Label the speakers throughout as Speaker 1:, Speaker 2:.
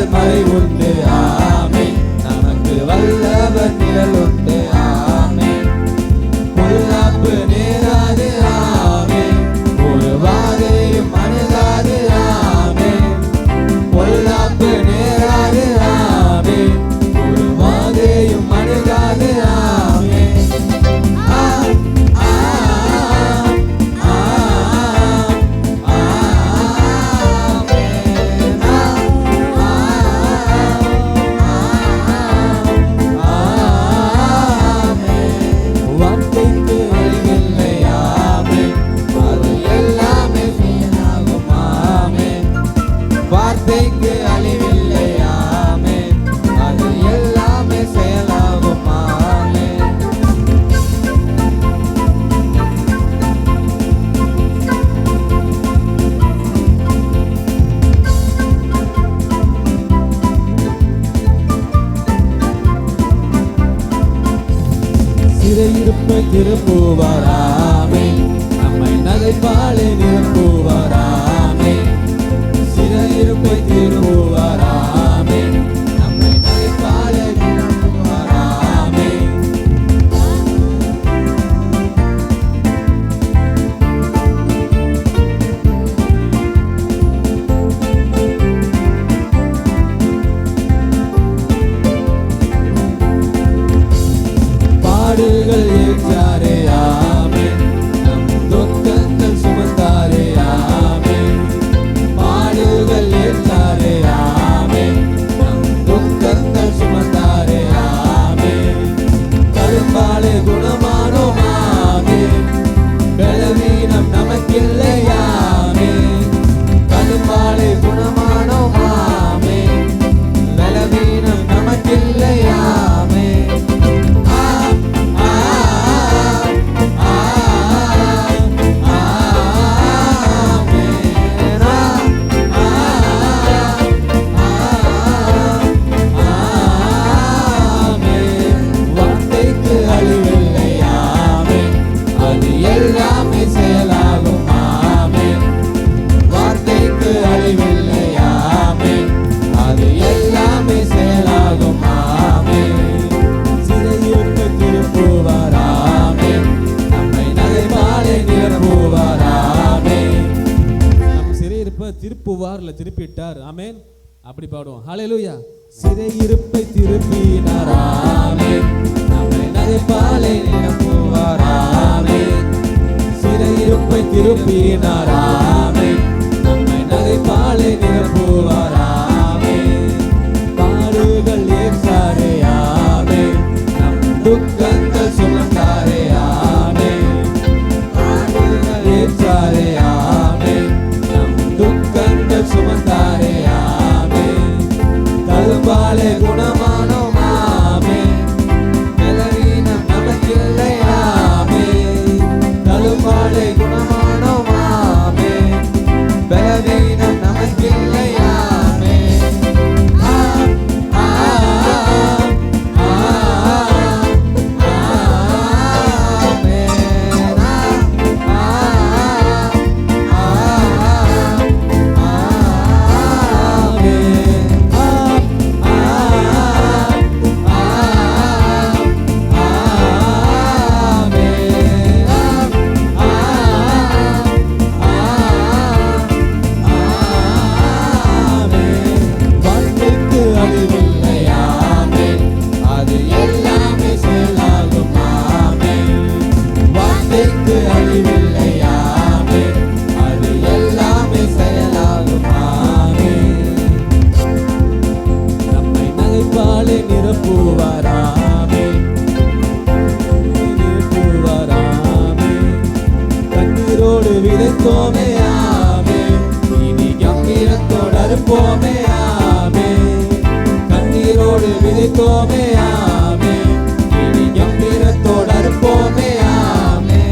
Speaker 1: நிழல் மறைவுண்டு. ஆமென். நமக்கு வல்லவர் நிழல் உண்டு. ஆமென். பொல்லாப்பு நேராது. ஆமென். ஒரு வாதையும் அணுகாது. ஆமென். பொல்லாப்பு நேராது. ஆமென். ஒரு வாதையும் அணுகாது. ஆமென். வார்த்தைக்கு அழிவில்லை. ஆமென். அது எல்லாமே செயலாகும். ஆமென். சிறையிருப்பை திருப்புவார். ஆமென். நம்மை நகைப்பாலே நிரப்புவார். ஆமென். சிறையிருப்பை திருப்புவார். ஆமென். நம்மை நகைப்பாலே நிரப்புவார். ஆமென். பாடுகள் ஏற்றாரே. ஆமென். நம் துக்கங்கள் சுமந்தாரே. ஆமென். பாடுகள் ஏற்றாரே. ஆமென். நம் துக்கங்கள் சுமந்தாரே. ஆமென். கரும்பாலே குணமானோம். ஆமென். பலவீனம் நமக்கில்லை. ஆமென். கரும்பாலே குணமானோம். ஆமென். பலவீனம் நமக்கில்லை. ஆமென். வார்த்தைக்கு அழிவில்லை. ஆமென். அது எல்லாமே செயலாகும். ஆமென். வார்த்தைக்கு அழிவில்லை. ஆமென். அது எல்லாமே செயலாகும். ஆமென். சிறையிருப்பை திருப்புவார். ஆமென். நம்மை நகைப்பாலே நிரப்புவார். ஆமென். நம்ம சிறையிருப்பை திருப்புவார், இல்ல திருப்பிட்டார். ஆமென். அப்படி பாடுவோம். ஹல்லேலூயா. சிறையிருப்பை திருப்பினார். ஆமென். நம்மை நகைப்பாலே நிரப்புவார். ஆமென். சிறையிருப்பை திருப்பினார். ஆமென். நம்மை நகைப்பாலே நிரப்புவார். ஆமென். பாடுகள் ஏற்றாரே. ஆமென். நம் துக்கங்கள் சுமந்தாரே. ஆமென். பாடுகள் ஏற்றாரே. ஆமென். நம் துக்கங்கள் சுமந்தாரே. ஆமென். கரும்பாலே குணமானோம். ஆமென். பலவீனம் நமக்கில்லை. ஆமென். கரும்பாலே குணமானோம். ஆமென். பலவீனம் நமக்கில்லை. ஆமென். வார்த்தைக்கு அழிவில்லை. ஆமென். அது எல்லாமே செயலாகும். ஆமென். வார்த்தைக்கு அழிவில்லை. ஆமென். அது எல்லாமே செயலாகும். ஆமென். நம்மை நகைப்பாலே நிரப்புவார். ஆமென். நிரப்புவார். ஆமென். கண்ணீரோடு விதைத்தோமே. ஆமென். இனி கம்பீரத்தோடு அறுப்போமே. ஆமென். கண்ணீரோடு விதைத்தோமே. ஆமென். இனி கம்பீரத்தோடு அறுப்போமே. ஆமென்.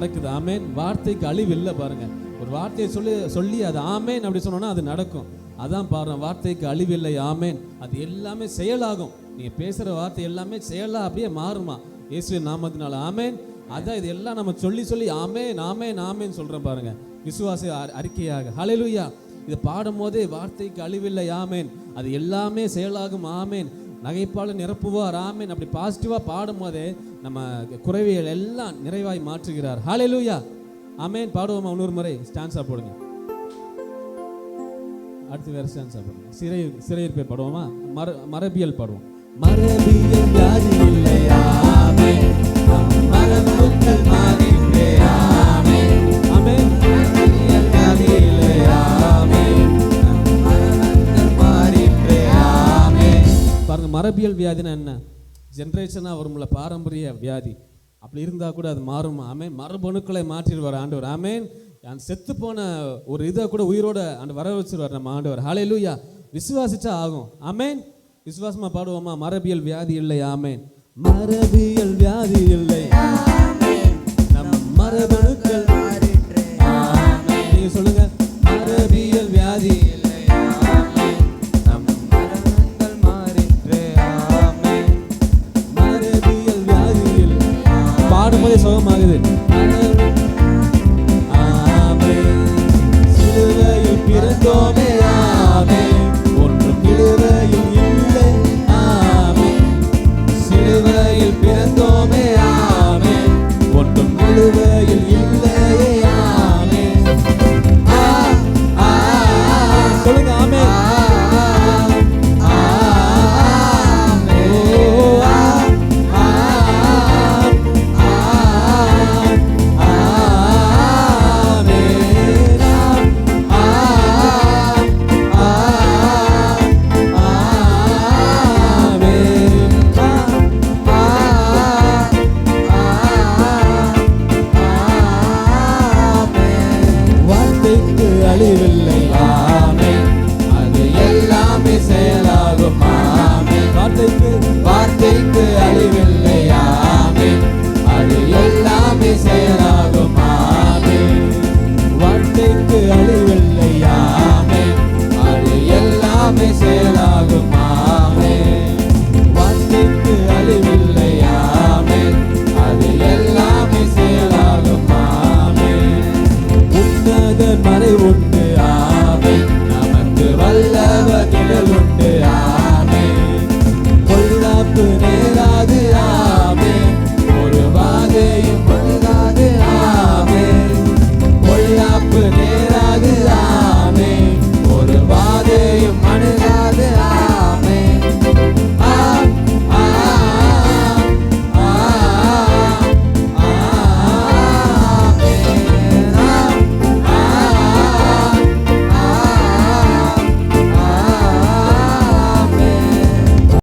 Speaker 1: நடக்குது. ஆமேன். வார்த்தைக்கு அழிவு இல்லை பாருங்க. ஒரு வார்த்தையை சொல்லி அது ஆமேன் அப்படி சொன்னோன்னா அது நடக்கும். அதான் பாருங்க, வார்த்தைக்கு அழிவு இல்லை. ஆமேன். அது எல்லாமே செயலாகும். நீங்க பேசுற வார்த்தை எல்லாமே செயலா அப்படியே மாறுமா இயேசுவின் நாமத்தினால. ஆமேன். அதான் இது எல்லாம் நம்ம சொல்லி ஆமேன் ஆமேன் ஆமேன் சொல்றோம் பாருங்க, விசுவாச அறிக்கையாக. ஹல்லேலூயா. இது பாடும் போதே வார்த்தைக்கு அழிவில்லை. ஆமேன். அது எல்லாமே செயலாகும். ஆமேன். நகைப்பால நிரப்புவார். ஆமேன். அப்படி பாசிட்டிவா பாடும் போதே நம்ம குறைவைகள் எல்லாம் நிறைவாய் மாற்றுகிறார். ஹல்லேலூயா. ஆமேன். பாடுவோமா? இன்னொரு முறை ஸ்டான்ஸா போடுங்க. அடுத்து வேற ஸ்டான்ஸா போடுங்க. சிறையிருப்பை பாடுவோமா? மரபியல் பாடுவோம். மரபியல் வியாதி இல்லை. ஆமேன். மரபணுக்கள் மாறிற்றே. ஆமேன். ஆமேன். மரபியல் வியாதி இல்லை. ஆமேன். மரபணுக்கள் மாறிற்றே. ஆமேன். பாருங்க, மரபியல் வியாதினா என்ன? ஜெனரேஷனா வரும்ல, பாரம்பரிய வியாதி. அப்படி இருந்தா கூட அது மாறும். ஆமேன். மரபணுக்களை மாற்றிடுவார் ஆண்டவர். ஆமேன். செத்து போன ஒரு இதை கூட உயிரோட அந்த வர வச்சிருவார் நம்ம ஆண்டவர். ஹல்லேலூயா. விசுவாசிச்சா ஆகும். ஆமேன். விசுவாசமா பாடுவோமா? மரபியல் வியாதி இல்லை. ஆமேன். மரபியல் வியாதி இல்லை. நம் மரபணுக்கள்